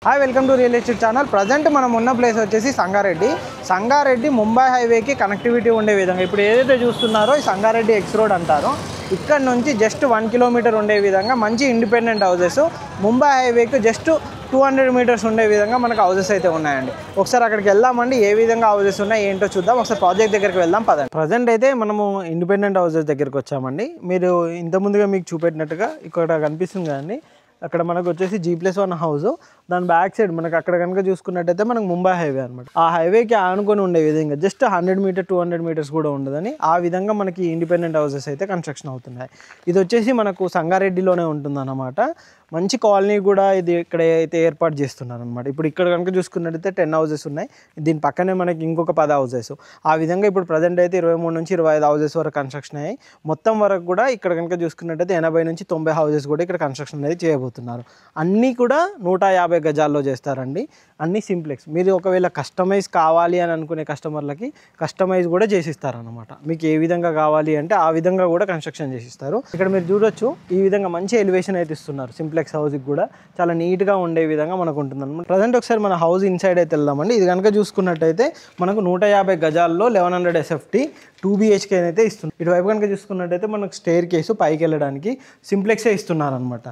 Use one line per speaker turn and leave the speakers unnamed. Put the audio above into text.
Hi welcome to real estate channel. Present మనం ఉన్న place వచ్చేసి సంగారెడ్డి ముంబై హైవేకి కనెక్టివిటీ ఉండే విధంగా ఇప్పుడు ఏదైతే చూస్తున్నారో ఈ సంగారెడ్డి ఎక్స్ రోడ్ అంటారో ఇక్కడ నుంచి జస్ట్ 1 కిలోమీటర్ ఉండే విధంగా మంచి ఇండిపెండెంట్ హౌసెస్ ముంబై హైవేకి జస్ట్ 200 మీటర్స్ ఉండే విధంగా మనకు హౌసెస్ అయితే ఉన్నాయండి. ఒకసారి అక్కడికి వెళ్దామండి, ఏ విధంగా హౌసెస్ ఉన్నాయి ఏంటో చూద్దాం. ఒకసారి ప్రాజెక్ట్ దగ్గరికి వెళ్దాం పదండి. ప్రజెంట్ అయితే మనము ఇండిపెండెంట్ హౌసెస్ దగ్గరికి వచ్చామండి. మీరు ఇంత ముందుగా మీకు చూపెట్టినట్టుగా ఇక్కడ కనిపిస్తుంది కదండి, అక్కడ మనకు వచ్చేసి G+1 హౌస్. దాని బ్యాక్ సైడ్ మనకు అక్కడ కనుక చూసుకున్నట్టయితే మనకు ముంబై హైవే అనమాట. ఆ హైవేకి ఆనుకొని ఉండే విధంగా జస్ట్ 200 మీటర్స్ కూడా ఉండదని ఆ విధంగా మనకి ఇండిపెండెంట్ హౌసెస్ అయితే కన్స్ట్రక్షన్ అవుతున్నాయి. ఇది వచ్చేసి మనకు సంగారెడ్డిలోనే ఉంటుందన్నమాట. మంచి కాలనీ కూడా ఇది ఇక్కడ అయితే ఏర్పాటు చేస్తున్నారు అనమాట. ఇప్పుడు ఇక్కడ కనుక చూసుకున్నట్టయితే 10 హౌసెస్ ఉన్నాయి. దీని పక్కనే మనకి ఇంకొక 10 హౌసెస్. ఆ విధంగా ఇప్పుడు ప్రజెంట్ అయితే 23 నుంచి 25 హౌసెస్ వరకు కన్స్ట్రక్షన్ అయ్యాయి. మొత్తం వరకు కూడా ఇక్కడ కనుక చూసుకున్నట్టయితే 80 నుంచి 90 హౌసెస్ కూడా ఇక్కడ కన్స్ట్రక్షన్ అనేది చేయబోతున్నారు. అన్నీ కూడా 150 గజాల్లో చేస్తారండి. అన్నీ సింప్లెక్స్. మీరు ఒకవేళ కస్టమైజ్ కావాలి అని అనుకునే కస్టమర్లకి కస్టమైజ్ కూడా చేసిస్తారనమాట. మీకు ఏ విధంగా కావాలి అంటే ఆ విధంగా కూడా కన్స్ట్రక్షన్ చేసిస్తారు. ఇక్కడ మీరు చూడొచ్చు, ఈ విధంగా మంచి ఎలివేషన్ అయితే ఇస్తున్నారు. సింప్లెక్స్ హౌస్కి కూడా చాలా నీట్గా ఉండే విధంగా మనకు ఉంటుంది అనమాట. ప్రజెంట్ ఒకసారి మన హౌస్ ఇన్సైడ్ అయితే వెళ్దామండి. ఇది కనుక చూసుకున్నట్టయితే మనకు 150 గజాల్లో 1100 SFT 2 BHK అయితే ఇస్తుంది. ఇటువైపు కనుక చూసుకున్నట్టయితే మనకు స్టేర్ కేసు పైకి వెళ్ళడానికి సింప్లెక్సే ఇస్తున్నారనమాట.